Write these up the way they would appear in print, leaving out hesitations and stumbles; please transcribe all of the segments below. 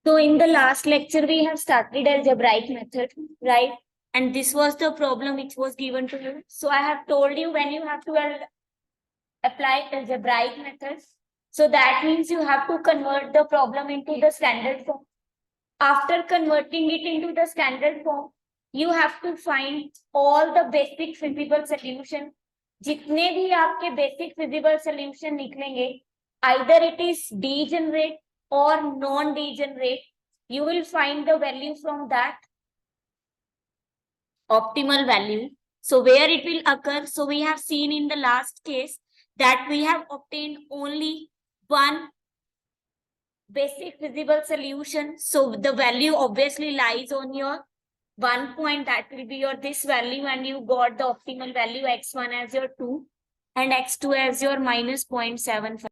So in the last lecture, we have started algebraic method, right? And this was the problem which was given to you. So I have told you when you have to apply algebraic methods. So that means you have to convert the problem into the standard form. After converting it into the standard form, you have to find all the basic feasible solution. जितने भी आपके basic feasible solution निकलेंगे, either it is degenerate or non-degenerate, you will find the value from that optimal value. So where it will occur? So we have seen in the last case that we have obtained only one basic feasible solution. So the value obviously lies on your one point, that will be your this value, and you got the optimal value x1 as your 2 and x2 as your minus 0.75.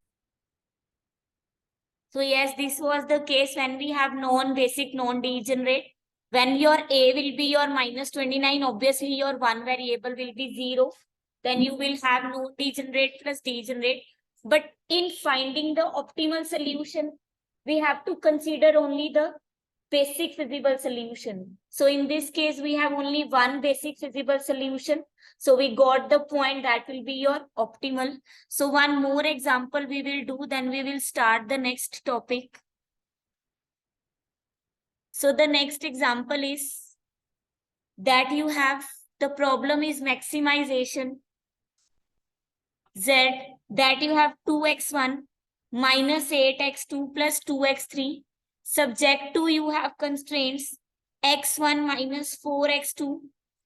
So yes, this was the case when we have non-basic, non-degenerate. When your a will be your minus 29, obviously your one variable will be 0. Then you will have no degenerate plus degenerate. But in finding the optimal solution, we have to consider only the basic feasible solution. So in this case, we have only one basic feasible solution. So we got the point that will be your optimal. So one more example we will do, then we will start the next topic. So the next example is that you have the problem is maximization z, that you have 2x1 minus 8x2 plus 2x3. Subject to you have constraints x1 minus 4x2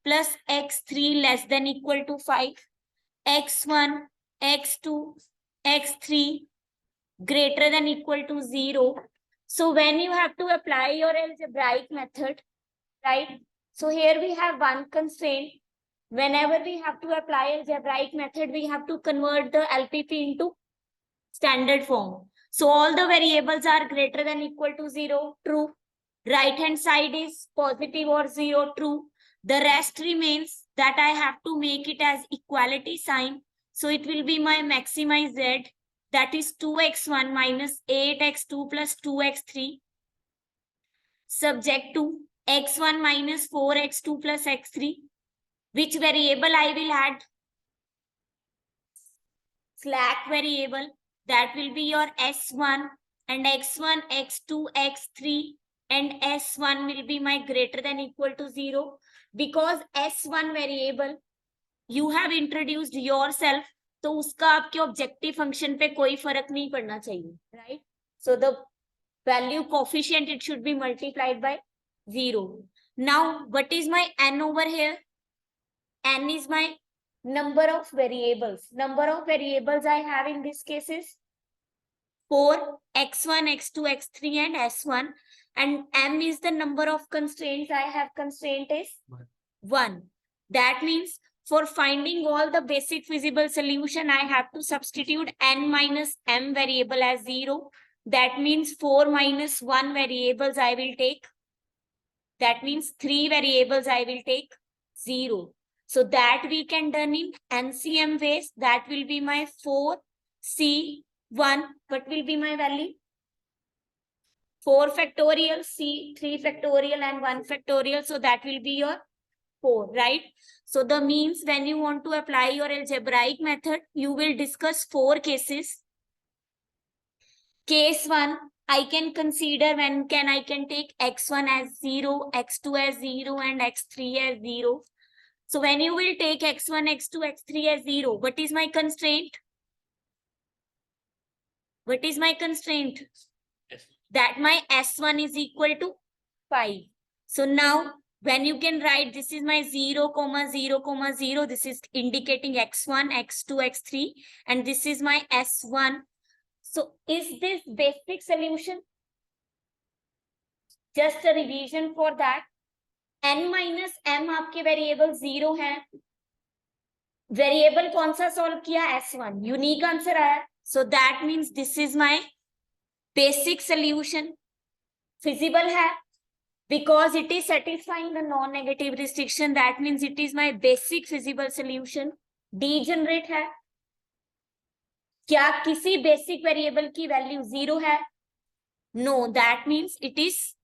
plus x3 less than equal to 5, x1, x2, x3 greater than equal to 0. So when you have to apply your algebraic method, right? So here we have one constraint. Whenever we have to apply algebraic method, we have to convert the LPP into standard form. So all the variables are greater than equal to 0, true. Right hand side is positive or 0, true. The rest remains that I have to make it as equality sign. So it will be my maximize z, that is 2x1 minus 8x2 plus 2x3, subject to x1 minus 4x2 plus x3. Which variable I will add? Slack variable, that will be your s1, and x1, x2, x3 and s1 will be my greater than equal to 0. Because s1 variable you have introduced yourself, तो उसका आपके objective function पे कोई फर्क नहीं पड़ना चाहिए, right? So the value coefficient, it should be multiplied by 0. Now what is my n over here? N is my number of variables. Number of variables I have in this case is 4, x1, x2, x3 and s1, and m is the number of constraints I have. Constraint is 1. That means for finding all the basic feasible solution, I have to substitute n minus m variable as 0. That means 4 minus 1 variables I will take. That means 3 variables I will take, 0. So that we can done in NCM ways. That will be my 4C1. What will be my value? 4 factorial, C, 3 factorial and 1 factorial. So that will be your 4, right? So the means when you want to apply your algebraic method, you will discuss 4 cases. Case 1, I can consider when I can take x1 as 0, x2 as 0 and x3 as 0. So when you will take x1, x2, x3 as 0, what is my constraint? What is my constraint? That my s1 is equal to 5. So now when you can write this is my 0, 0, 0, this is indicating x1, x2, x3 and this is my s1. So is this basic solution? Just a revision for that. n minus m आपके variable 0 है. Variable कौन सा solve किया? s1. Unique answer आया. So that means this is my basic solution. Feasible है because it is satisfying the non-negative restriction. That means it is my basic feasible solution. Degenerate है. क्या किसी basic variable की value 0 है? No, that means it is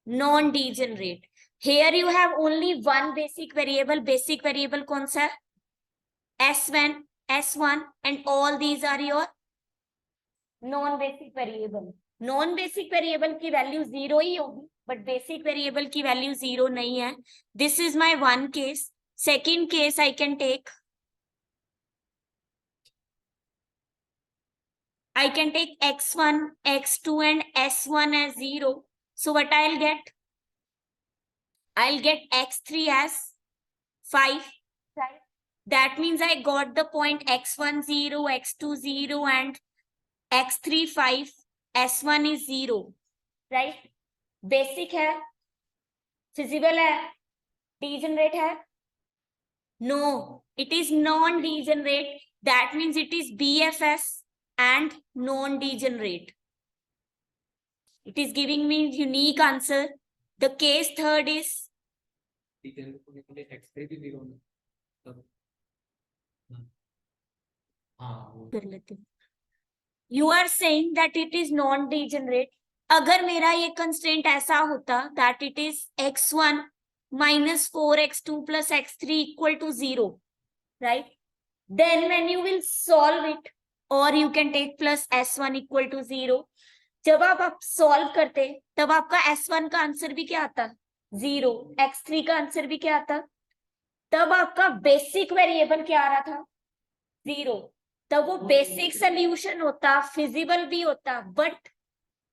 non-degenerate. Here you have only one basic variable. Basic variable कौन सा है? S1, S1 and all these are your non-basic variable. Non-basic variable की value 0 ही होगी, but basic variable की value 0 नहीं है. This is my one case. Second case I can take x1, x2 and s1 as 0. So what I'll get? I'll get x3 as 5. Right? That means I got the point x1 0, x2 0 and x3 5, s1 is 0. Right? Basic है, feasible है, degenerate है? No, it is non-degenerate. That means it is BFS and non-degenerate. It is giving me unique answer. The case third is you are saying that it is non-degenerate. अगर मेरा ये constraint ऐसा होता that it is x1 minus 4x2 plus x3 equal to 0, right? Then when you will solve it, or you can take plus s1 equal to 0. जब आप solve करते तब आपका s1 का आंसर भी क्या आता? 0. x3 का आंसर भी क्या आता? तब आपका बेसिक वेरिएबल क्या आ रहा था? 0. तब वो बेसिक सोल्यूशन होता, फिजिबल भी होता, बट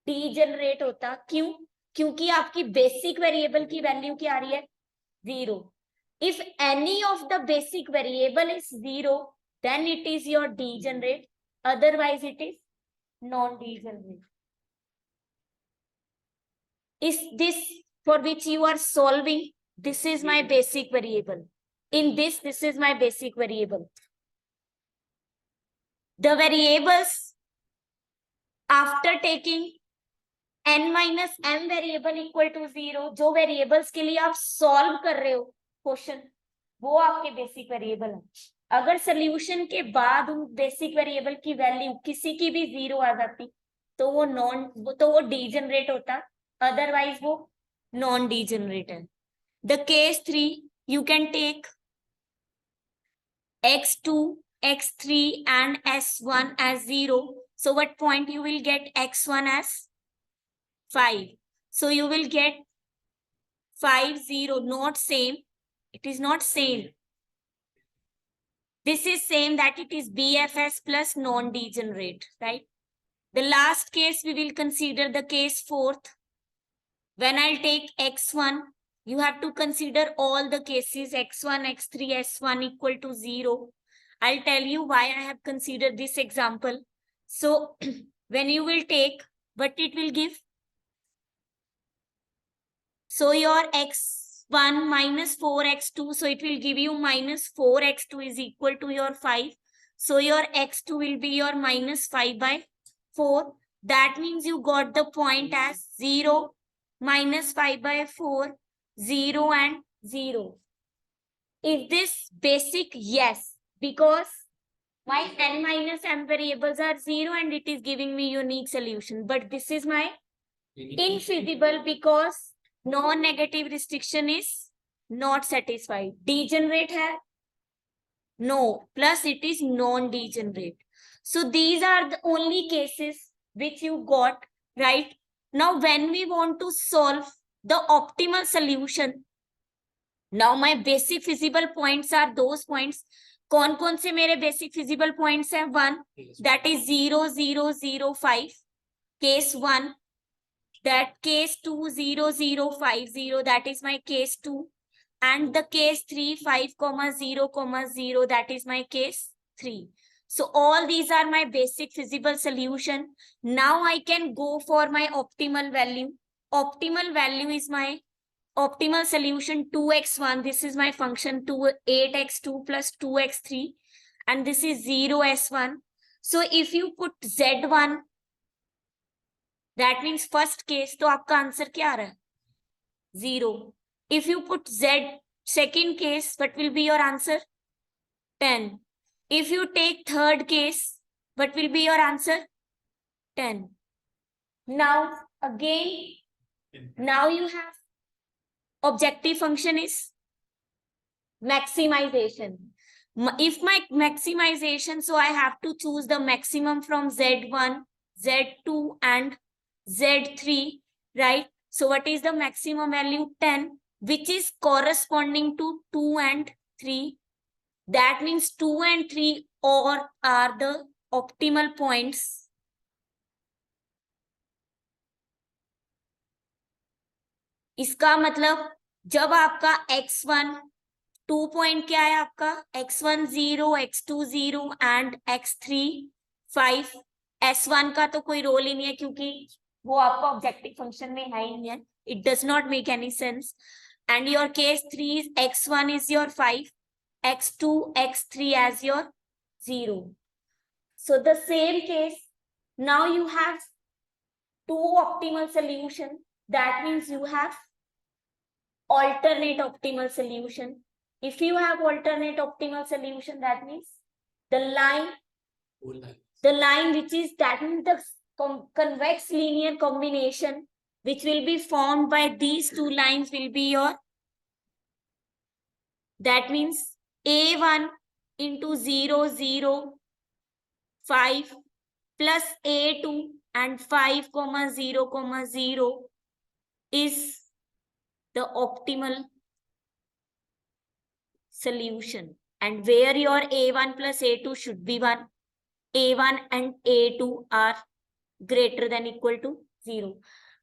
डीजेनरेट होता. क्यों? क्योंकि आपकी बेसिक वेरिएबल की वैल्यू क्या आ रही है? 0. If any of the basic variable is 0, then it is your degenerate. Otherwise, it is non-degenerate. Is this for which you are solving? This is my basic variable. In this is my basic variable. The variables after taking n minus m variable equal to 0, जो variables के लिए आप solve कर रहे हो question, वो आपके basic variable है. अगर सोल्यूशन के बाद उन बेसिक वेरिएबल की वैल्यू किसी की भी 0 आ जाती तो वो डीजेनरेट होता, अदरवाइज वो नॉन डीजेनरेट है. The case 3, you can take x2, x3 and s1 as 0. So what point you will get x1 as 5. So you will get 5, 0, not same. It is not same. This is same, that it is BFS plus non-degenerate, right? The last case we will consider the case fourth. When I'll take x1, you have to consider all the cases x1, x3, s1 equal to 0. I'll tell you why I have considered this example. So when you will take, what it will give? So your x1 minus 4x2, so it will give you minus 4x2 is equal to your 5. So your x2 will be your minus 5 by 4. That means you got the point as 0, minus 5 by 4, 0 and 0. Is this basic? Yes, because my n minus m variables are 0 and it is giving me unique solution. But this is my infeasible because non-negative restriction is not satisfied. Degenerate hai? No. Plus it is non-degenerate. So these are the only cases which you got, right? Now when we want to solve the optimal solution, now my basic feasible points are those points. कौन कौन से मेरे basic feasible points हैं? 1, that is 0, 0, 0, 5. Case 1. That case 2, 0, 0, 5, 0, that is my case 2. And the case 3, 5, 0, 0, that is my case 3. So all these are my basic feasible solution. Now I can go for my optimal value. Optimal value is my optimal solution 2x1. This is my function 8x2 plus 2x3. And this is 0s1. So if you put z1, that means first case, तो आपका answer क्या आ रहा है? 0. If you put Z second case, what will be your answer? 10. If you take third case, what will be your answer? 10. Now again, now you have objective function is maximization. If my maximization, so I have to choose the maximum from Z1, Z2 and Z3, right? So what is the maximum value? 10, which is corresponding to 2 and 3. That means 2 and 3 or are the optimal points. इसका मतलब जब आपका x1 2 point क्या है आपका x1 0, x2 0 and x3 5. s1 का तो कोई रोल ही नहीं है क्योंकि वो आपका ऑब्जेक्टिव फंक्शन में है ही नहीं है. It does not make any sense. And your case 3 is x1 is your 5, x2 x3 as your 0. So the same case, now you have two optimal solution. That means you have alternate optimal solution. If you have alternate optimal solution, that means the line which is, that means the convex linear combination which will be formed by these two lines will be your, that means A1 into 0, 0, 5 plus A2 and 5, 0, 0 is the optimal solution, and where your A1 plus A2 should be 1. A1 and A2 are greater than equal to 0.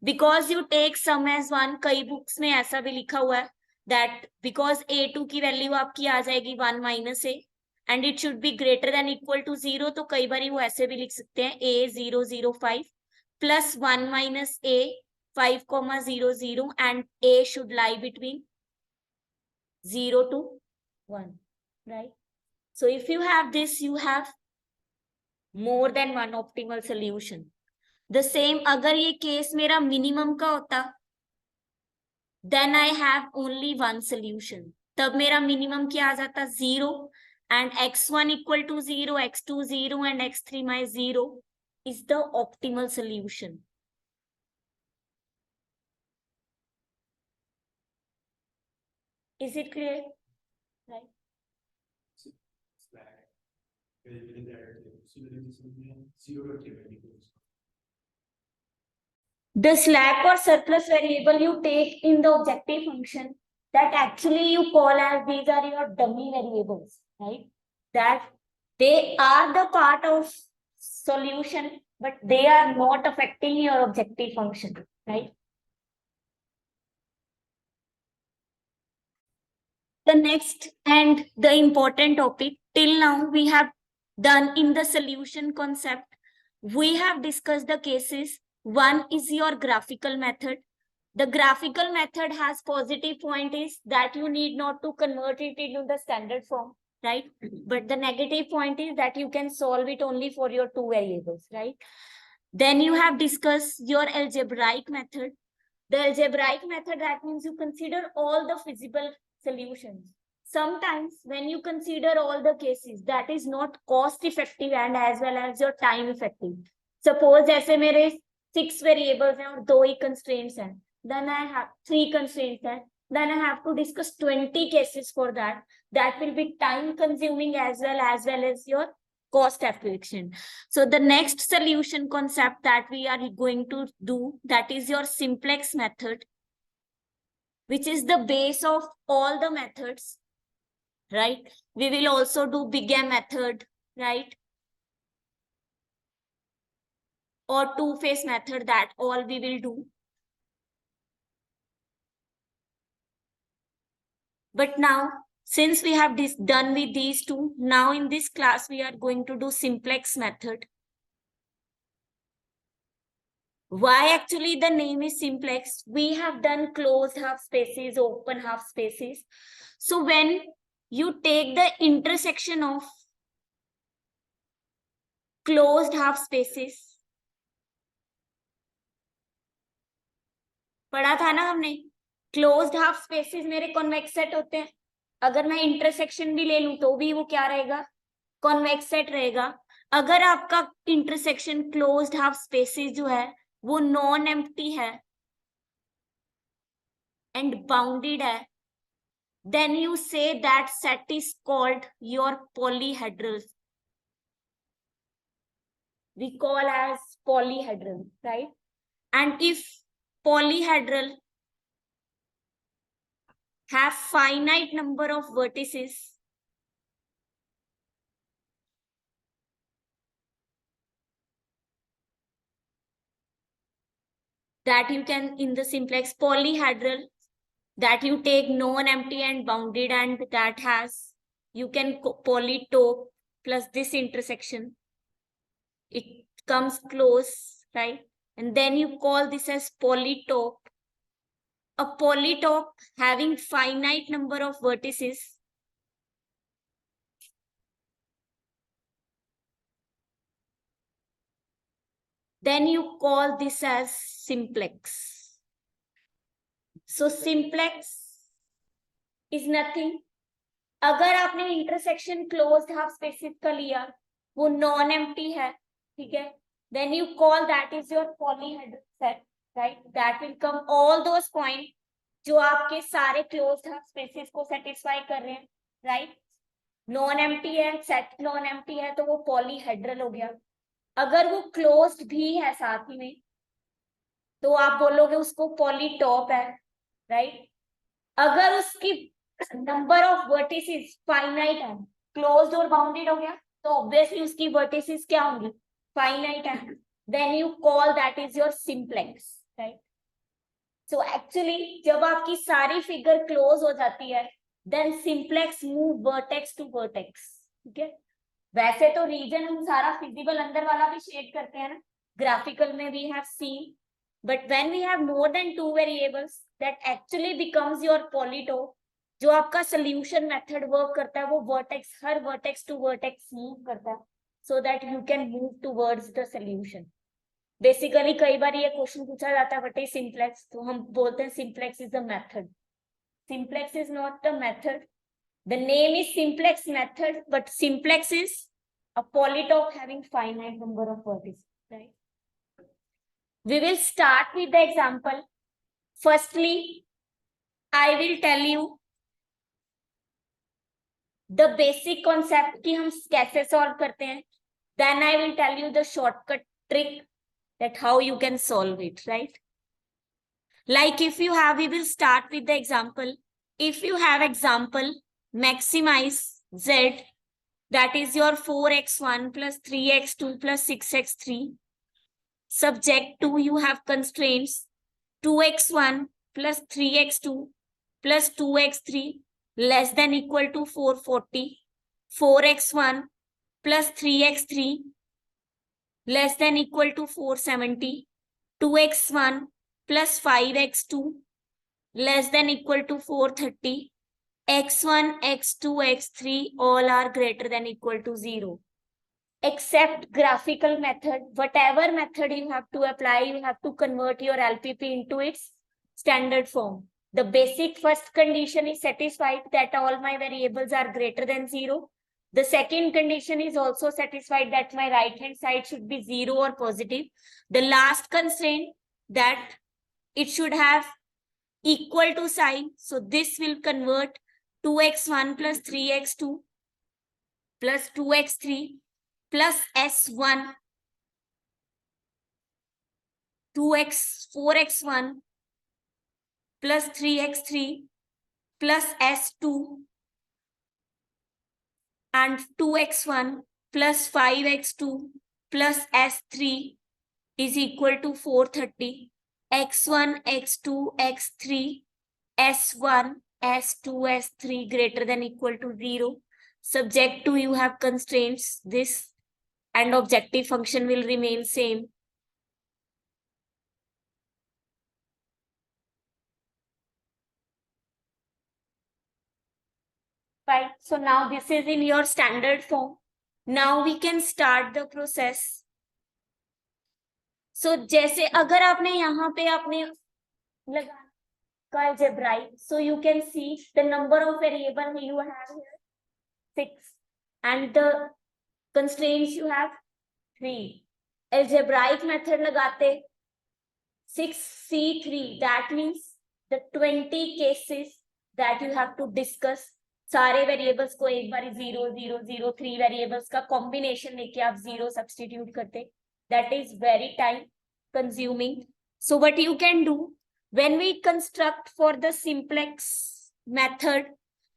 Because you take sum as 1, कई books में ऐसा भी लिखा हुआ है that because A2 की value आपकी आ जाएगी 1 minus A and it should be greater than equal to 0, तो कई बार वो ऐसे भी लिख सकते हैं A005 plus 1 minus A 5, 0, 0 and A should lie between 0 to 1, right? So if you have this, you have more than one optimal solution. The same, अगर ये केस मेरा मिनिमम का होता, then I have only one solution. तब मेरा minimum क्या आ जाता? 0 and x1 equal to 0, x2 0 and x3 my 0 is the optimal solution. Is it clear? Right. The slack or surplus variable you take in the objective function, that actually you call as, these are your dummy variables, right? That they are the part of solution, but they are not affecting your objective function, right? The next and the important topic till now we have done in the solution concept, we have discussed the cases. One is your graphical method. The graphical method has positive point is that you need not to convert it into the standard form, right? But the negative point is that you can solve it only for your two variables, right? Then you have discussed your algebraic method. The algebraic method, that means you consider all the feasible solutions. Sometimes when you consider all the cases, that is not cost effective and as well as your time effective. Suppose जैसे मेरे 6 variables हैं और 2 ही constraints हैं, then I have 3 constraints हैं, then I have to discuss 20 cases for that. That will be time consuming as well as your cost efficient. So the next solution concept that we are going to do, that is your simplex method, which is the base of all the methods, right? We will also do big M method, right? Or two-phase method, that all we will do. But now, since we have done with these two, now in this class, we are going to do simplex method. Why actually the name is simplex? We have done closed half spaces, open half spaces. So when you take the intersection of closed half spaces, पढ़ा था ना हमने, closed half spaces मेरे convex set होते हैं. अगर मैं intersection भी ले लूं तो भी वो क्या रहेगा? कॉन्वेक्स सेट रहेगा. अगर आपका इंटरसेक्शन क्लोज्ड हाफ स्पेसेस जो है वो नॉन एम्प्टी है एंड बाउंडेड है, then you say that set is called your polyhedral. We call as polyhedral, right? And if polyhedral have finite number of vertices, that you can in the simplex polyhedral, that you take non-empty and bounded, and that has you can polytope plus this intersection, it comes close, right? And then you call this as polytope. A polytope having finite number of vertices, then you call this as simplex. So simplex is nothing. अगर आपने intersection closed half spaces का लिया, वो non empty है, ठीक है, then you call that is your polyhedral set, right? That will come all those points जो आपके सारे क्लोज्ड हाफ स्पेसिस को सेटिस्फाई कर रहे हैं, राइट? नॉन एम्प्टी है, सेट नॉन एम्प्टी है, तो वो पॉलीहेड्रल हो गया. अगर वो क्लोज्ड भी है साथ ही में, तो आप बोलोगे उसको पॉलीटॉप है, राइट? अगर उसकी नंबर ऑफ वर्टिसेस फाइनाइट है, क्लोज्ड और बाउंडेड हो गया, तो ऑब्वियसली उसकी वर्टिसेस क्या होंगी? फाइनाइट है. Then you call that is your simplex, right? So actually जब आपकी सारी फिगर क्लोज हो जाती है, then simplex move vertex to vertex, ठीक है? वैसे तो रीजन हम सारा फिजिबल अंदर वाला भी शेड करते हैं ना, ग्राफिकल में we have seen, but when we have more than 2 variables, that actually becomes your polytope. जो आपका सोल्यूशन मेथड वर्क करता है, वो वर्टेक्स, हर वर्टेक्स टू वर्टेक्स मूव करता है, so that you can move towards the solution. Basically कई बार ये क्वेश्चन पूछा जाता है, व्हाट इज सिंप्लेक्स, तो हम बोलते हैं simplex is the method. Simplex is not the method. The name is simplex method, but simplex is a polytope having finite number of vertices, right? We will start with the example. Firstly, I will tell you the basic concept कि हम कैसे solve करते हैं. Then I will tell you the shortcut trick that how you can solve it, right? Like if you have, we will start with the example. If you have example, maximize z, that is your 4x1 plus 3x2 plus 6x3. Subject to you have constraints 2x1 plus 3x2 plus 2x3 less than equal to 440, 4x1 plus 3x3 less than equal to 470, 2x1 plus 5x2 less than equal to 430, x1, x2, x3 all are greater than equal to 0. Except graphical method, whatever method you have to apply, you have to convert your LPP into its standard form. The basic first condition is satisfied, that all my variables are greater than 0. The second condition is also satisfied, that my right hand side should be 0 or positive. The last constraint, that it should have equal to sign. So this will convert 2x1 plus 3x2 plus 2x3 plus s1 4x1 plus 3x3 plus s2 and 2x1 plus 5x2 plus s3 is equal to 430. x1, x2, x3, s1, s2, s3 greater than equal to 0. Subject to you have constraints this, and objective function will remain same. Right, so now this is in your standard form. Now we can start the process. So जैसे अगर आपने यहाँ पे आपने लगा का algebraic, so you can see the number of variable you have here 6 and the constraints you have 3. Algebraic method लगाते 6C3, that means the 20 cases that you have to discuss. सारे वेरिएबल्स को एक बार 0 0 0 3 वेरिएबल्स का combination लेके आप 0 substitute करते, that is very time consuming. So what you can do when we construct for the simplex method,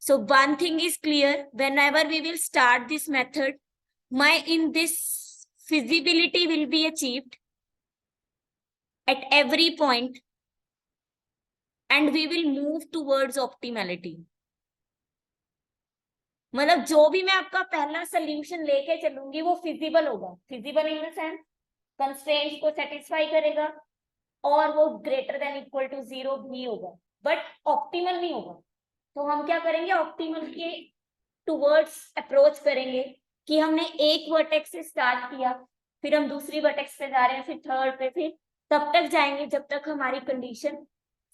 so one thing is clear, whenever we will start this method, my in this feasibility will be achieved at every point and we will move towards optimality. मतलब जो भी मैं आपका पहला solution लेके चलूंगी वो feasible होगा, feasible in the sense constraints को सेटिस्फाई करेगा और वो ग्रेटर देन इक्वल टू 0 भी होगा, बट ऑप्टिमल नहीं होगा. तो हम क्या करेंगे, ऑप्टिमल के टुवर्ड्स अप्रोच करेंगे कि हमने एक वर्टेक्स से स्टार्ट किया, फिर हम दूसरी वर्टेक्स पे जा रहे हैं, फिर थर्ड पे, फिर तब तक जाएंगे जब तक हमारी कंडीशन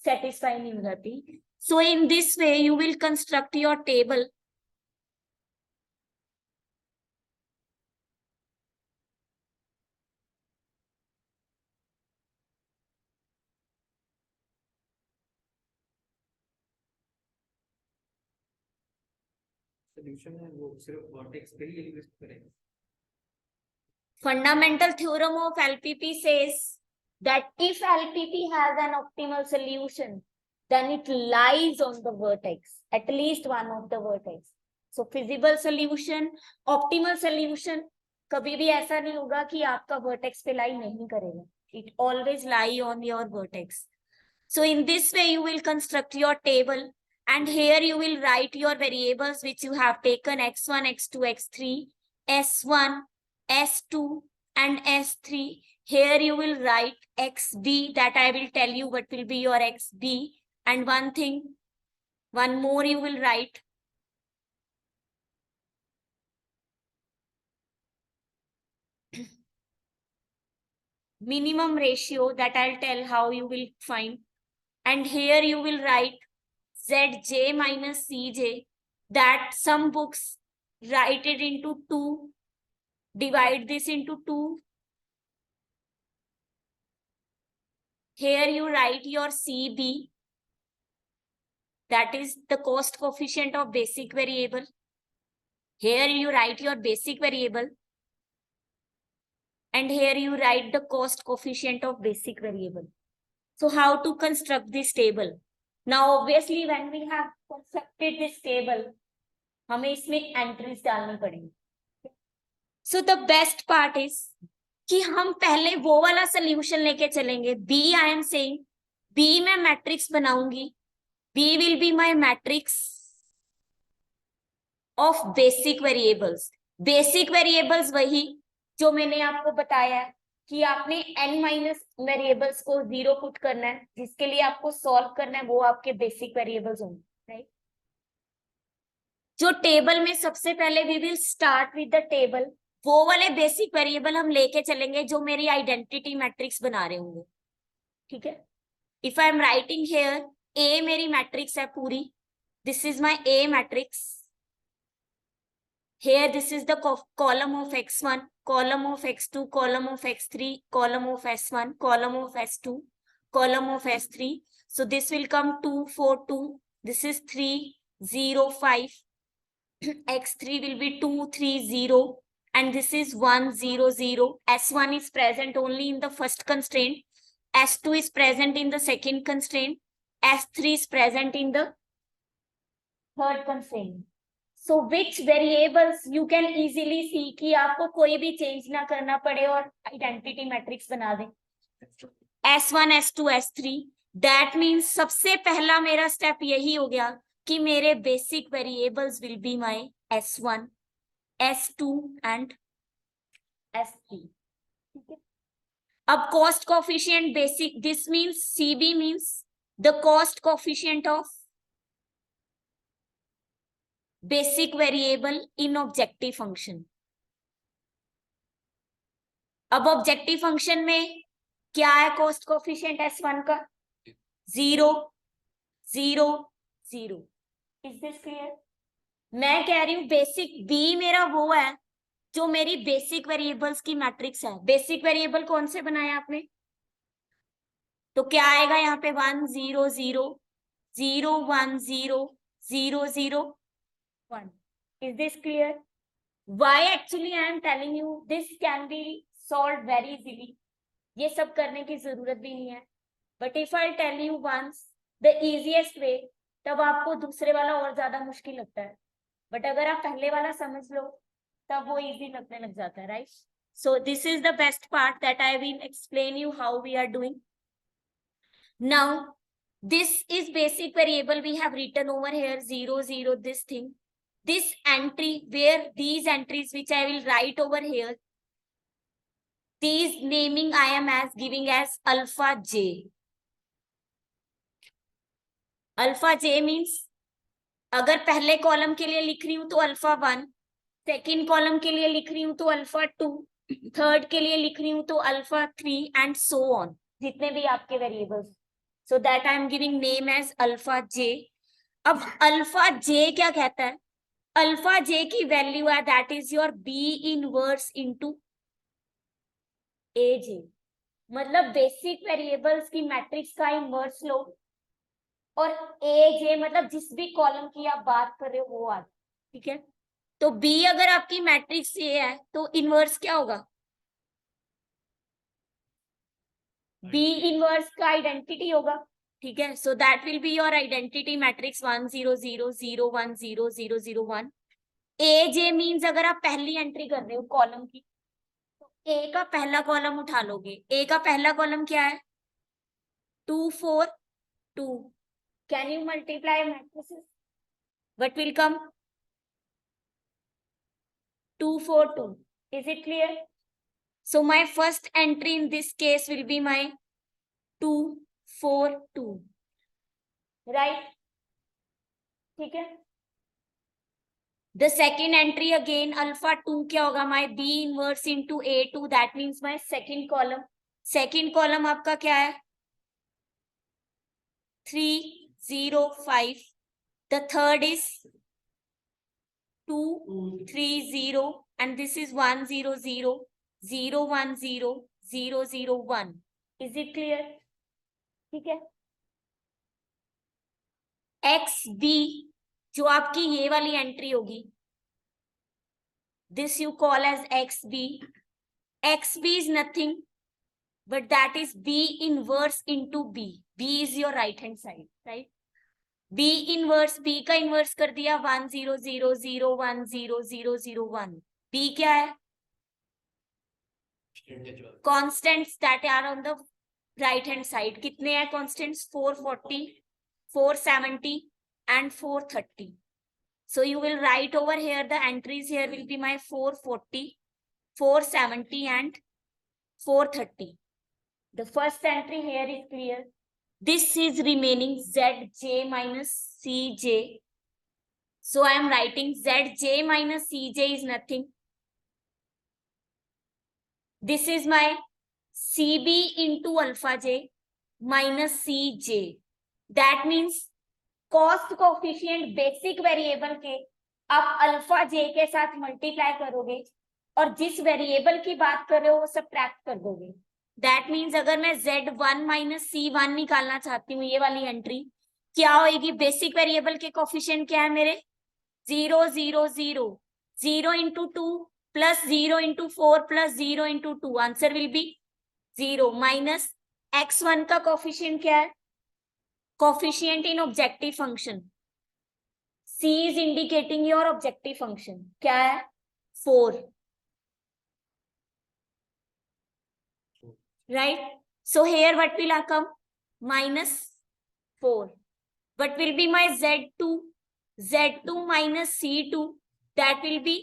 सेटिस्फाई नहीं हो जाती. So in this way you will construct your table. Solution है वो सिर्फ वर्टेक्स पे ही एग्जिस्ट करेगा. Fundamental theorem of LPP says that if LPP has an optimal solution, then it lies on the vertex, at least one of the vertex. So feasible solution, optimal solution, कभी भी ऐसा नहीं होगा कि आपका vertex पे lie नहीं करेगा. It always lie on your vertex. So in this way you will construct your table and here you will write your variables which you have taken x1, x2, x3, s1, S2 and S3. Here you will write XB, that I will tell you what will be your XB. And one more you will write. Minimum ratio, that I'll tell how you will find. And here you will write ZJ minus CJ, that some books write it into 2. Divide this into 2. Here you write your CB, that is the cost coefficient of basic variable. Here you write your basic variable. And here you write the cost coefficient of basic variable. So how to construct this table? Now obviously when we have constructed this table, हमें इसमें entries डालनी पड़ेंगी. So the best part is कि हम पहले वो वाला solution लेके चलेंगे. B I am saying, B मैं matrix बनाऊंगी. B will be my matrix of basic variables. Basic variables वही जो मैंने आपको बताया कि आपने n माइनस वेरिएबल्स को 0 पुट करना है, जिसके लिए आपको सॉल्व करना है, वो आपके बेसिक वेरिएबल्स होंगे, राइट. जो टेबल में सबसे पहले we will start with the table, वो वाले बेसिक वेरिएबल हम लेके चलेंगे जो मेरी आइडेंटिटी मैट्रिक्स बना रहे होंगे, ठीक है. If I am writing here A मेरी मैट्रिक्स है पूरी, this is my A matrix. Here this is the column of x1, column of x2, column of x3, column of s1, column of s2, column of s3. So this will come 2, 4, 2. This is 3, 0, 5. x3 will be 2, 3, 0. And this is 1, 0, 0. S1 is present only in the first constraint. S2 is present in the second constraint. S3 is present in the third constraint. So which variables you can easily see कि आपको कोई भी change ना करना पड़े और identity matrix बना दें. S1, S2, S3. That means सबसे पहला मेरा स्टेप यही हो गया कि मेरे basic variables will be my S1, S2 and S3. ठीक है. अब cost coefficient basic, this means CB means the cost coefficient of basic variable in objective function. अब ऑब्जेक्टिव फंक्शन में क्या है कॉस्ट कोफिशिएंट S1 का? 0, 0, 0. Is this clear? मैं कह रही हूं बेसिक B मेरा वो है जो मेरी बेसिक वेरिएबल्स की मैट्रिक्स है. बेसिक वेरिएबल कौन से बनाया आपने? तो क्या आएगा यहाँ पे 1 0 0 0 1 0 0 0 1. Is this clear? Why actually I am telling you this can be solved very easily. ये सब करने की जरूरत भी नहीं है. But if I tell you once the easiest way, तब आपको दूसरे वाला और ज्यादा मुश्किल लगता है. बट अगर आप पहले वाला समझ लो तब वो इजी लगने लग जाता है, right? So this is the best part that I will explain you how we are doing. Now this is basic variable we have written over here 0 0 this thing. This entry where these entries which I will write over here, these naming I am as giving as alpha j. Alpha j means अगर पहले column के लिए लिख रही हूं तो alpha 1, second column के लिए लिख रही हूं तो अल्फा 2, थर्ड के लिए लिख रही हूं तो अल्फा 3 एंड सो ऑन, जितने भी आपके variables. So that I am giving name as alpha j. अब अल्फा जे क्या कहता है? अल्फा जे की वैल्यू है that is your B inverse into A J. मतलब बेसिक वेरिएबल्स की मैट्रिक्स का इनवर्स लो और ए जे मतलब जिस भी कॉलम की आप बात कर रहे हो वो आ. ठीक है, तो बी अगर आपकी मैट्रिक्स ये है तो इनवर्स क्या होगा? बी इनवर्स का आइडेंटिटी होगा. ठीक है, so that will be your identity matrix 1 0 0 0 1 0 0 0 1. A J means अगर आप पहली एंट्री कर रहे हो कॉलम की तो ए का पहला कॉलम उठा लोगे. ए का पहला कॉलम क्या है? 2 4 2. Can you multiply matrices? What will come? 2 4 2. Is it clear? So my first entry in this case will be my 2 4 2. Right? ठीक है. The second entry again alpha 2 क्या होगा? My B inverse into A2. That means my second column. Second column आपका क्या है? 3 0 5. The third is 2 3 0 and this is 1 0 0 0 1 0 0 0 1. Is it clear? ठीक है. X B जो आपकी ये वाली एंट्री होगी, this you call as x b. X b is nothing but that is b inverse into b. B is your right hand side, right? B inverse, b का इनवर्स कर दिया 1 0 0 0 1 0 0 0 1. बी क्या है? Constants that are on the right hand side. कितने हैं constants? 440 470 and 430. So you will write over here the entries here will be my 440 470 and 430. The first entry here is clear. This is remaining zj minus cj. So I am writing zj minus cj is nothing. This is my cb into alpha j minus cj. That means cost coefficient basic variable के आप alpha जे के साथ multiply करोगे और जिस variable की बात कर रहे हो वो सब्ट्रैक्ट कर दोगे. दैट मीन्स अगर मैं z1 माइनस c1 निकालना चाहती हूँ, ये वाली एंट्री क्या होगी? बेसिक वेरिएबल के कोफिशिएंट क्या है मेरे? 0 0 0 0 into 2 plus 0 into 4 plus 0 into 2. Answer will be 0 minus x1 का कोफिशिएंट क्या है? Coefficient in objective function. C is indicating your objective function. क्या है? 4. Right? So here what will come? Minus 4. What will be my Z2? Z2 minus C2. That will be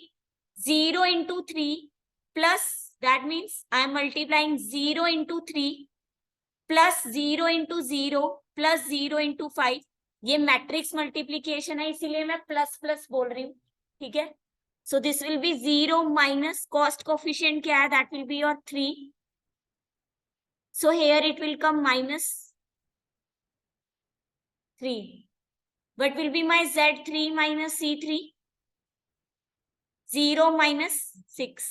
0 into 3 plus, that means I am multiplying 0 into 3 plus 0 into 0 plus 0 into 5. ये matrix multiplication है इसीलिए मैं plus plus बोल रही हूँ. ठीक है, so this will be 0 minus cost coefficient क्या है? That will be your 3. So here it will come minus 3. What will be my Z3 minus C3? 0 minus 6.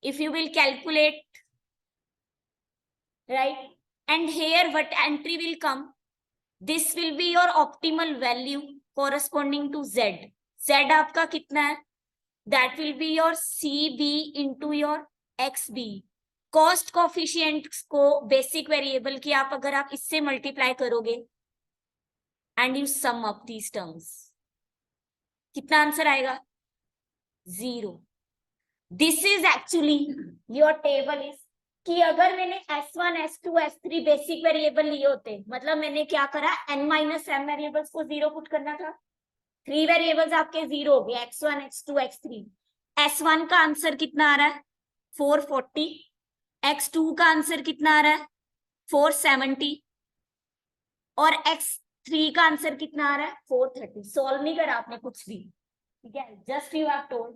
If you will calculate, right? and here what entry will come, this will be your optimal value corresponding to z. Z आपका कितना है, that will be your cb into your xb. Cost coefficient को basic variable की अगर आप इससे multiply करोगे and you sum up these terms, कितना आंसर आएगा, 0. This is actually your table is कि अगर मैंने S1, S2, S3 basic variable लिए होते, मतलब मैंने क्या करा, n-m वेरिएबल्स को 0 पुट करना था, 3 वेरिएबल्स आपके 0 हो गए, X1, X2, X3. S1 का आंसर कितना आ रहा है, 440. X2 का आंसर कितना आ रहा है, 470. और X3 का आंसर कितना आ रहा है, 430. सॉल्व नहीं करा आपने कुछ भी, ठीक है, just you have told.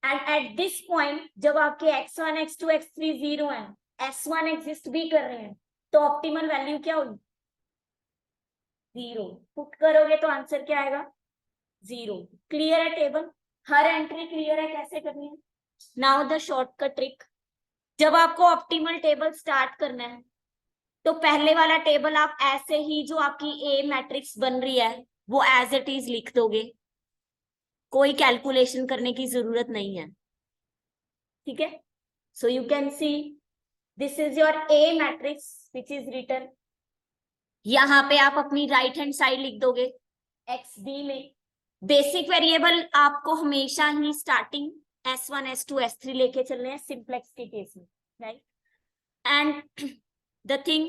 And at this point जब आपके x1, x2, x3 0 है, s1 एग्जिस्ट भी कर रहे हैं, तो ऑप्टिमल वैल्यू क्या होगी, 0. पुट करोगे तो आंसर क्या आएगा, 0. क्लियर है टेबल, हर एंट्री क्लियर है कैसे करनी है. नाउ द शॉर्टकट ट्रिक, जब आपको ऑप्टिमल टेबल स्टार्ट करना है तो पहले वाला टेबल आप ऐसे ही जो आपकी ए मैट्रिक्स बन रही है वो एज इट इज लिख दोगे, कोई कैलकुलेशन करने की जरूरत नहीं है, ठीक है. So you can see this is your a matrix which is written. यहां पे आप अपनी राइट हैंड साइड लिख दोगे एक्स बी में. बेसिक वेरिएबल आपको हमेशा ही स्टार्टिंग S1, S2, S3 लेके चलने हैं सिंप्लेक्स के केस में, right. And the thing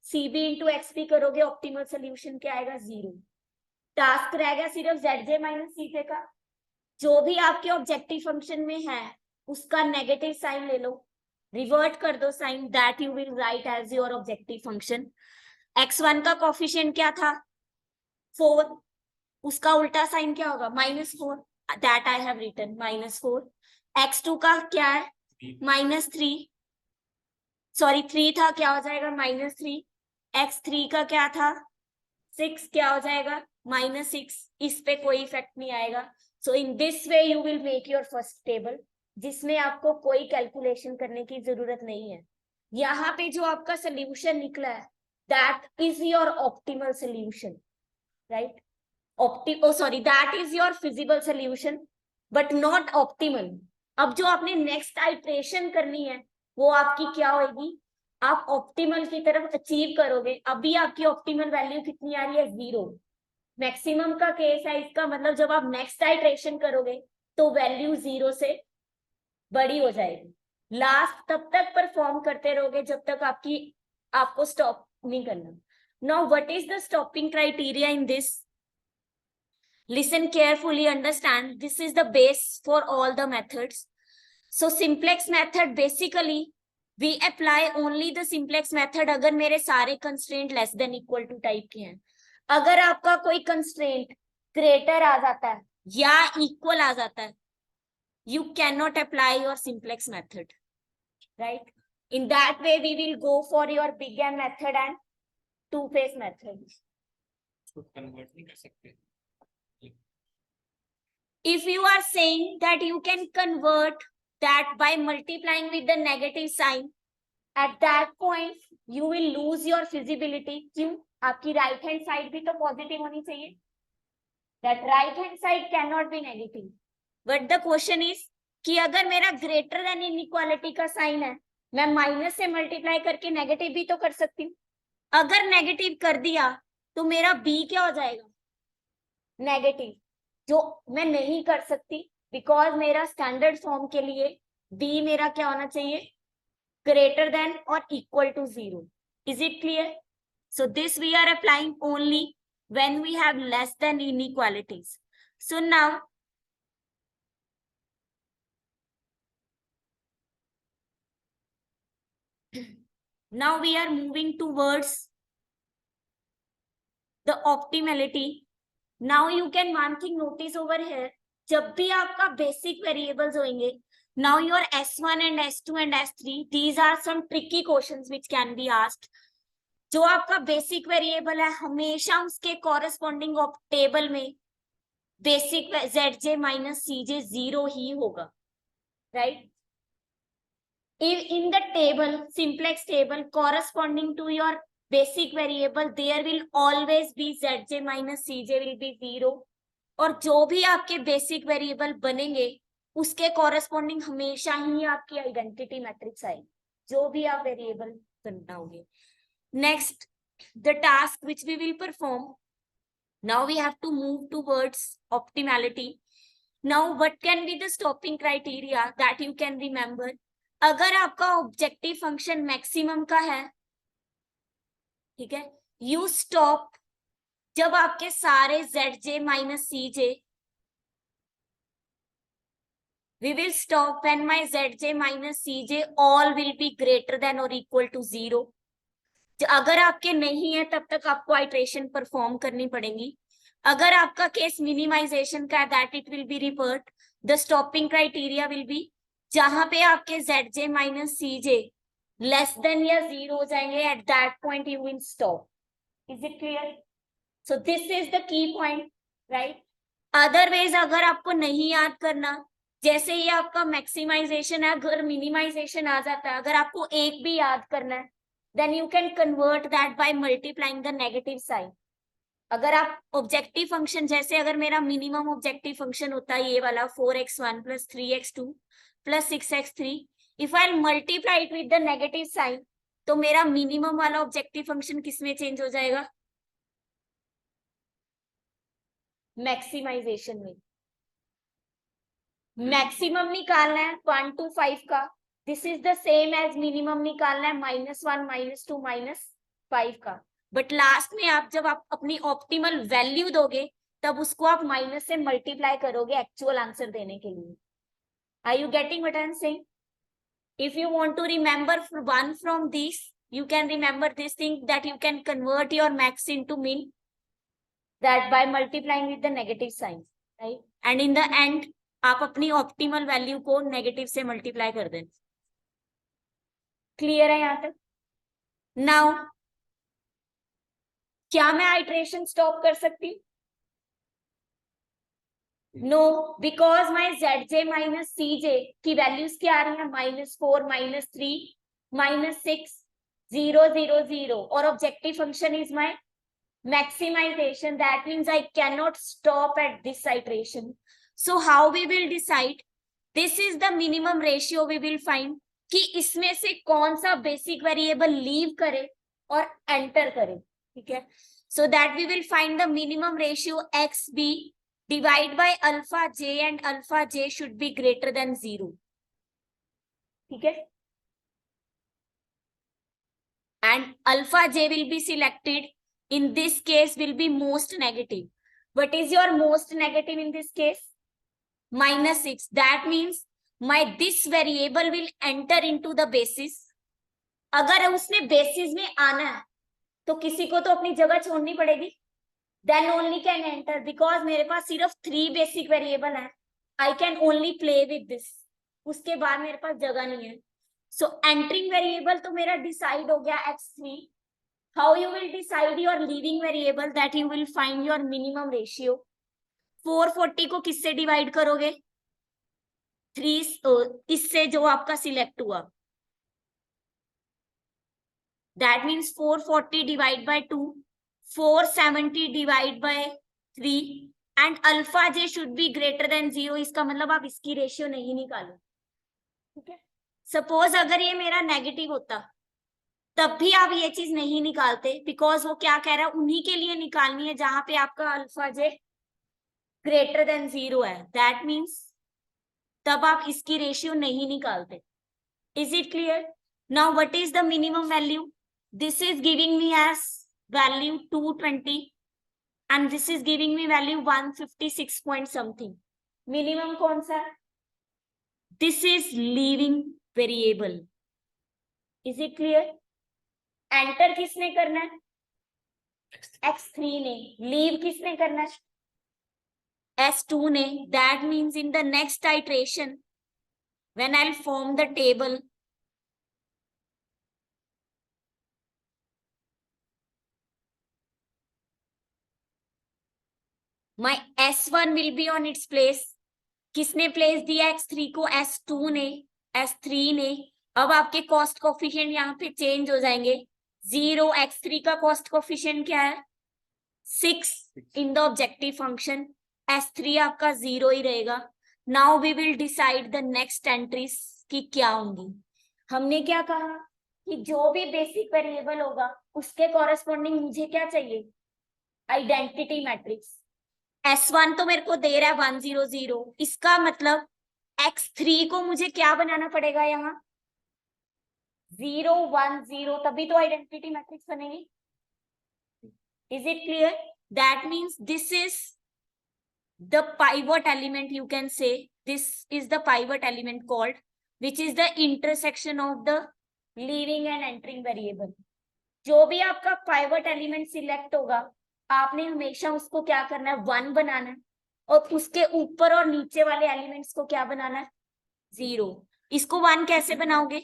CB into XB करोगे, ऑप्टिमल सोल्यूशन क्या आएगा, 0. टास्क रह गया सिर्फ ZJ माइनस CJ का. जो भी आपके ऑब्जेक्टिव फंक्शन में है उसका नेगेटिव साइन ले लो, रिवर्ट कर दो sign, that you will write as your objective function. x1 का कोफिशिएंट क्या था, 4, उसका उल्टा साइन क्या होगा, -4, that I have written -4. x2 का क्या है, -3, सॉरी 3 था, क्या हो जाएगा, -3. x3 का क्या था, 6, क्या हो जाएगा, -6. इस पे कोई इफेक्ट नहीं आएगा. So in this way you will make your first table, जिसमें आपको कोई कैलकुलेशन करने की जरूरत नहीं है. यहाँ पे जो आपका सोल्यूशन निकला है that is your optimal solution, right. Sorry, that is your feasible solution but not optimal. अब जो आपने नेक्स्ट आइट्रेशन करनी है वो आपकी क्या होगी, आप ऑप्टिमल की तरफ अचीव करोगे. अभी आपकी ऑप्टिमल वैल्यू कितनी आ रही है, 0. मैक्सिमम का केस है इसका, मतलब जब आप नेक्स्ट आइट्रेशन करोगे तो वैल्यू 0 से बड़ी हो जाएगी. लास्ट तब तक परफॉर्म करते रहोगे जब तक आपको स्टॉप नहीं करना. Now what is the stopping criteria in this, listen carefully, understand, this is the base for all the methods. So simplex method, basically we apply only the simplex method अगर मेरे सारे constraint less than equal to type के हैं. अगर आपका कोई constraint greater आ जाता है या equal आ जाता है, you cannot apply your simplex method, right. In that way we will go for your big M method and two-phase method. तो कन्वर्ट नहीं कर सकते. If you are saying that you can convert that by multiplying with the negative sign, at that point you will lose your feasibility. क्यों, आपकी right hand side भी तो positive होनी चाहिए. That right hand side cannot be negative. But the question is कि अगर मेरा greater than inequality का sign है, मैं माइनस से मल्टीप्लाई करके नेगेटिव भी तो कर सकती हूँ. अगर नेगेटिव कर दिया तो मेरा b क्या हो जाएगा, नेगेटिव, जो मैं नहीं कर सकती बिकॉज मेरा स्टैंडर्ड फॉर्म के लिए b मेरा क्या होना चाहिए, ग्रेटर देन और equal to 0. Is it clear? So this we are applying only when we have less than inequalities. So now we are moving towards the optimality. Now you can one thing notice over here, जब भी आपका basic variables होंगे, now your S1 and S2 and S3, these are some tricky questions which can be asked. जो आपका basic variable है हमेशा उसके corresponding table में बेसिक ZJ माइनस CJ 0 ही होगा, right. in the table, simplex table, corresponding to your basic variable, there will always be zj minus cj will be 0. और जो भी आपके बेसिक वेरिएबल बनेंगे उसके कॉरेस्पॉन्डिंग हमेशा ही आपकी आइडेंटिटी मैट्रिक्स आएगी, जो भी आप वेरिएबल बनाओगे. Next, the task which we will perform. Now we have to move towards optimality. Now what can be the stopping criteria that you can remember. अगर आपका ऑब्जेक्टिव फंक्शन मैक्सिमम का है, ठीक है, यू स्टॉप जब आपके सारे zj minus cj, we will stop when my zj minus cj all will be greater than or equal to 0. अगर आपके नहीं है तब तक आपको आइट्रेशन परफॉर्म करनी पड़ेगी. अगर आपका केस मिनिमाइजेशन का है, that it will be revert. The stopping criteria will be जहां पे आपके zj minus cj less than या 0 हो जाएंगे, at that point you will stop. Is it clear? So this is the key point, right? Otherwise अगर आपको नहीं याद करना, जैसे ही आपका मैक्सिमाइजेशन है, अगर मिनिमाइजेशन आ जाता है, अगर आपको एक भी याद करना है, then you can convert that by multiplying the negative sign. अगर आप ऑब्जेक्टिव फंक्शन, जैसे अगर मेरा मिनिमम ऑब्जेक्टिव फंक्शन होता है ये वाला 4x1 plus 3x2 plus 6x3, if I multiply it with the negative sign, तो मेरा मिनिमम वाला ऑब्जेक्टिव फंक्शन किसमें चेंज हो जाएगा? मैक्सिमाइजेशन में. मैक्सिमम निकालना है 1 to 5 का, this is the same as minimum निकालना है -1 -2 -5 का. बट लास्ट में आप जब आप अपनी ऑप्टिमल वैल्यू दोगे तब उसको आप माइनस से मल्टीप्लाई करोगे एक्चुअल आंसर देने के लिए. Are you getting what I am saying? If you want to remember one from this, you can remember this thing, that you can convert your max into min, that by multiplying with the negative sign, right? And in the end आप अपनी optimal value को negative से multiply कर दें. Clear है यहाँ तक? Now क्या मैं आइट्रेशन स्टॉप कर सकती हूँ? No, because my zj minus cj की वैल्यूज क्या आ रही है? -4 -3 -6 0 0 0. और objective function is my maximization. That means I cannot stop at this iteration. So how we will decide? This is the minimum ratio we will find कि इसमें से कौन सा बेसिक वेरिएबल लीव करे और एंटर करे. ठीक है, so that we will find the minimum ratio xb divide by alpha j, and alpha j should be greater than 0. ठीक है, and alpha j will be selected. In this case will be most negative. What is your most negative in this case? -6. That means my this variable will enter into the basis. अगर उसने basis में आना है तो किसी को तो अपनी जगह छोड़नी पड़ेगी. Then only can enter, because मेरे पास सिर्फ 3 बेसिक वेरिएबल है. I can only play with this. उसके बाद मेरे पास जगह नहीं है. So entering वेरिएबल तो मेरा डिसाइड हो गया x3. How you will decide your leaving variable? That you will find your minimum ratio. 440 को किससे डिवाइड करोगे? 3 इससे जो आपका सिलेक्ट हुआ. That means 440 divide by 2, 470 divide by 3, and alpha j should be greater than 0. इसका मतलब आप इसकी रेशियो नहीं निकालो. ठीक है, सपोज अगर ये मेरा नेगेटिव होता तब भी आप ये चीज नहीं निकालते, बिकॉज वो क्या कह रहा है, उन्हीं के लिए निकालनी है जहां पे आपका अल्फा जे ग्रेटर देन 0 है. दैट मीन्स तब आप इसकी रेशियो नहीं निकालते. Is it clear? Now what is the minimum value? This is giving me as value 220 and this is giving me value 156 point something. Minimum कौन सा? This is leaving variable. Is it clear? Enter किसने करना है? x3 ने. Leave किसने करना है? s2 ने. That means in the next iteration when I will form the table, my s1 will be on its place. किसने प्लेस दिया x3 को? s2 ने. s3 ने. अब आपके कॉस्ट कोफिशिएंट यहाँ पे चेंज हो जाएंगे। 0x3 का कॉस्ट कोफिशिएंट क्या है? 6 in the objective function. S3 आपका 0 ही रहेगा। Now we will decide the next entries की क्या होंगी। हमने क्या कहा कि जो भी बेसिक वेरिएबल होगा उसके कॉरेस्पॉन्डिंग मुझे क्या चाहिए? Identity matrix. S1 तो मेरे को दे रहा है 100, इसका मतलब x3 को मुझे क्या बनाना पड़ेगा यहाँ? 0 1 0, तभी तो आइडेंटिटी मैट्रिक्स बनेगी। Is it clear? That means this is the pivot element, you can say this is the pivot element called, which is the intersection of the leaving and entering variable. जो भी आपका pivot element select होगा आपने हमेशा उसको क्या करना है? 1 बनाना है, और उसके ऊपर और नीचे वाले एलिमेंट्स को क्या बनाना है? 0। इसको 1 कैसे बनाओगे?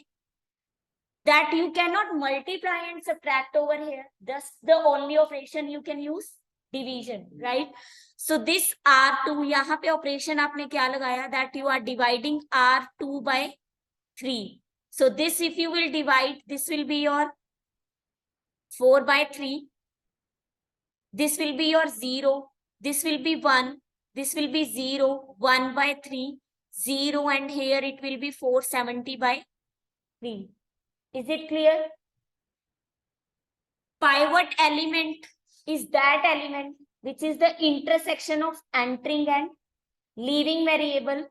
that you cannot multiply and subtract over here, thus the only operation you can use division, right? So this R2, यहाँ पे ऑपरेशन आपने क्या लगाया? that you are dividing R2 by 3. So this if you will divide, this will be your 4 by 3. This will be your 0. This will be 1. This will be 0, 1 by 3, 0, and here it will be 470 by 3. Is it clear? Pivot element is that element which is the intersection of entering and leaving variable.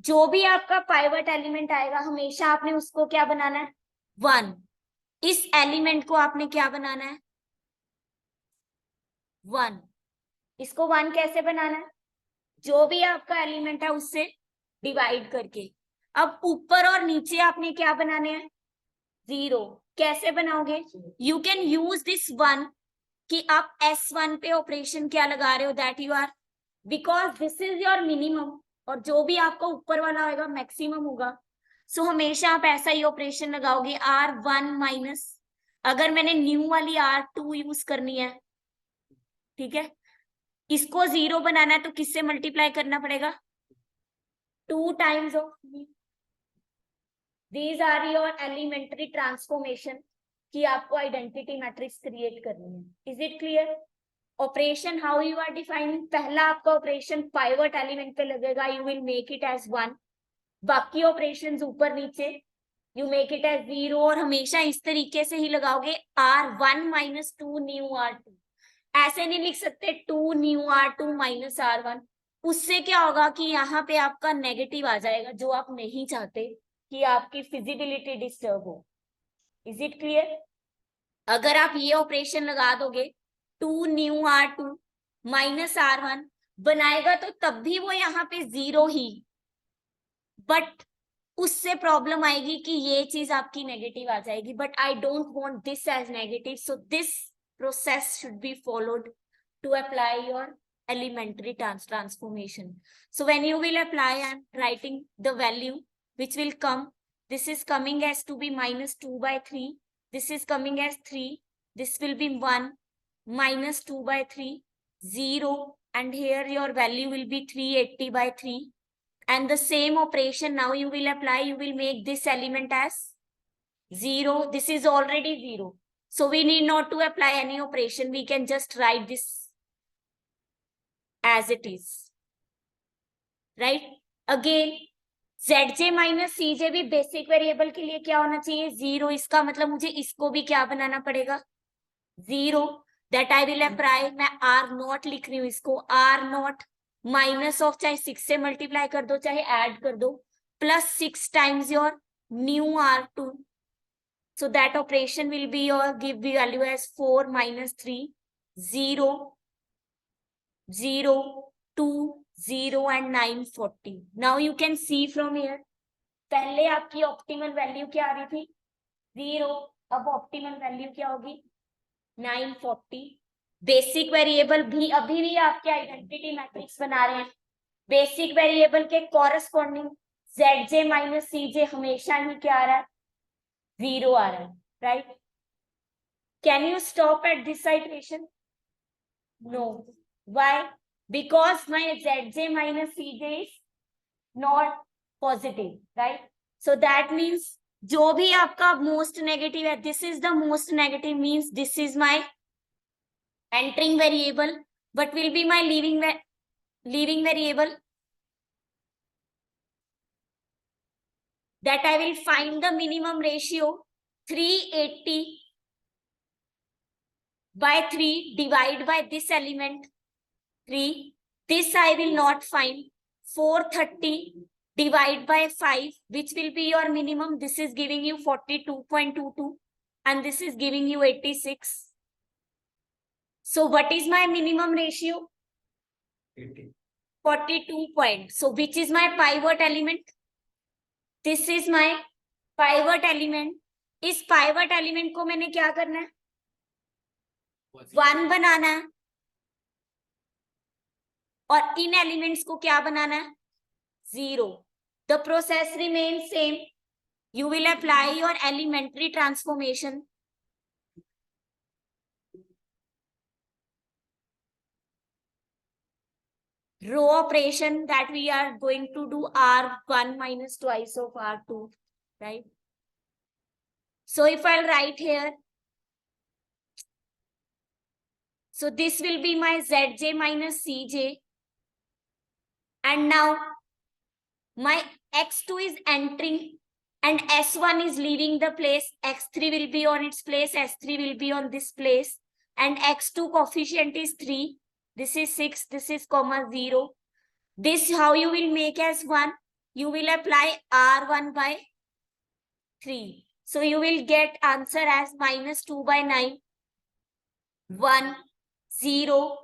जो भी आपका pivot element आएगा हमेशा आपने उसको क्या बनाना है? 1। इस एलिमेंट को आपने क्या बनाना है? 1। इसको 1 कैसे बनाना है? जो भी आपका एलिमेंट है उससे डिवाइड करके। अब ऊपर और नीचे आपने क्या बनाने हैं? 0। कैसे बनाओगे? यू कैन यूज दिस 1 कि आप S1 पे ऑपरेशन क्या लगा रहे हो? That you are, because this is your minimum और जो भी आपका ऊपर वाला होगा मैक्सिमम होगा। सो हमेशा आप ऐसा ही ऑपरेशन लगाओगे R1 माइनस, अगर मैंने न्यू वाली R2 यूज करनी है, ठीक है, इसको 0 बनाना है तो किससे मल्टीप्लाई करना पड़ेगा? 2 times of. These are your elementary transformation कि आपको आइडेंटिटी मैट्रिक्स क्रिएट करनी है। Is it clear? Operation how you are defining, पहला आपका ऑपरेशन पाइवट एलिमेंट पे लगेगा, you will make it as 1। बाकी ऑपरेशंस ऊपर नीचे यू मेक इट एज 0, और हमेशा इस तरीके से ही लगाओगे R1 माइनस 2 न्यू R2। ऐसे नहीं लिख सकते 2 न्यू R2 माइनस R1, उससे क्या होगा कि यहाँ पे आपका नेगेटिव आ जाएगा जो आप नहीं चाहते कि आपकी फिजिबिलिटी डिस्टर्ब हो। Is it clear? अगर आप ये ऑपरेशन लगा दोगे 2 न्यू R2 माइनस R1 बनाएगा तो तब भी वो यहाँ पे 0 ही, बट उससे प्रॉब्लम आएगी कि ये चीज आपकी नेगेटिव आ जाएगी। But I don't want this as negative, so this process should be followed to apply your elementary transformation. So when you will apply, I'm writing the value which will come. This is coming as to be minus 2 by 3. This is coming as 3. This will be 1 minus 2 by 3, 0. And here your value will be 380 by 3. And the same operation now you will apply. You will make this element as 0. This is already 0. So we need not to apply any operation. We can just write this as it is. Right? Again, Zj minus Cj भी basic variable के लिए क्या होना चाहिए? 0। इसका मतलब मुझे इसको भी क्या बनाना पड़ेगा? 0। That I will apply. मैं R0 लिख रही हूँ इसको, R0 माइनस ऑफ, चाहे 6 से मल्टीप्लाई कर दो चाहे ऐड कर दो, plus 6 times your new R2. So that operation will be your give value as 4 minus 3, 0, 0, 2, 0 and 940. Now you can see from here, पहले आपकी ऑप्टिमल वैल्यू क्या आ रही थी? 0। अब ऑप्टिमल वैल्यू क्या होगी? 940। बेसिक वेरिएबल भी अभी भी आपके आइडेंटिटी मैट्रिक्स बना रहे हैं। बेसिक वेरिएबल के कॉरेस्पॉन्डिंग Zj माइनस Cj हमेशा ही क्या आ रहा है? 0 आ रहा है, right? Can you stop at this iteration? No. Why? Because my Zj minus Cj is not positive, right? So that means जो भी आपका मोस्ट नेगेटिव है, this is the most negative means this is my entering variable, but will be my leaving variable, that I will find the minimum ratio 380 by 3 divide by this element 3. This I will not find. 430 divide by 5, which will be your minimum. This is giving you 42.22 and this is giving you 86. So what is my minimum ratio? 80. 42 point. So which is my pivot element? This is my pivot element. इस pivot element को मैंने क्या करना है? 1 बनाना है और इन elements को क्या बनाना है? 0. The process remains same. You will apply your elementary transformation. Row operation that we are going to do R1 minus twice of R2, right? So if I'll write here, so this will be my Zj minus Cj. And now my x2 is entering and s1 is leaving the place. x3 will be on its place, s3 will be on this place, and x2 coefficient is 3. This is 6, this is comma 0. This how you will make as 1. You will apply R1 by 3. So you will get answer as minus 2 by 9, 1, 0,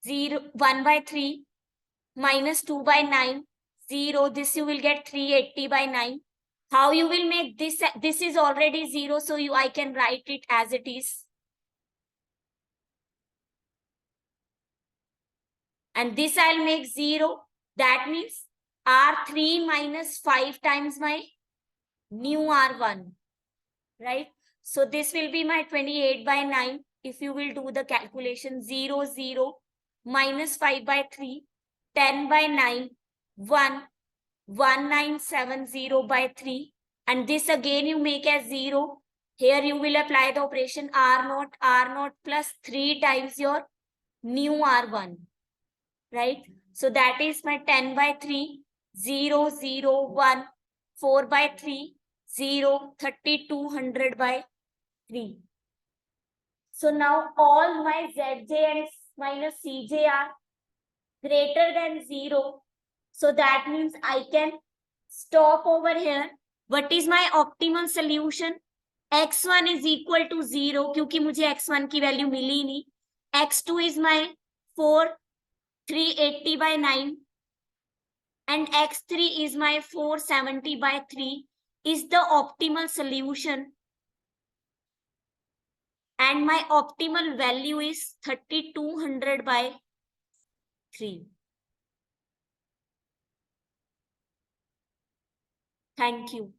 0, 1 by 3, minus 2 by 9, 0. This you will get 380 by 9. How you will make this? This is already 0, so I can write it as it is. And this I'll make 0. That means R3 minus 5 times my new R1, right? So this will be my 28 by 9. If you will do the calculation, 0, 0, minus 5 by 3, 10 by 9, 1, 1970 by 3. And this again you make as 0. Here you will apply the operation R0 plus 3 times your new R1, right? So that is my 10 by 3, 0, 0, 1, 4 by 3, 0, 3200 by 3. So now all my Zj and minus Cj are greater than 0. So that means I can stop over here. What is my optimal solution? x1 is equal to 0 क्योंकि मुझे x1 की value मिली नहीं. x2 is my 4, 380 by 9 and x3 is my 470 by 3 is the optimal solution. And my optimal value is 3200 by 3. Thank you.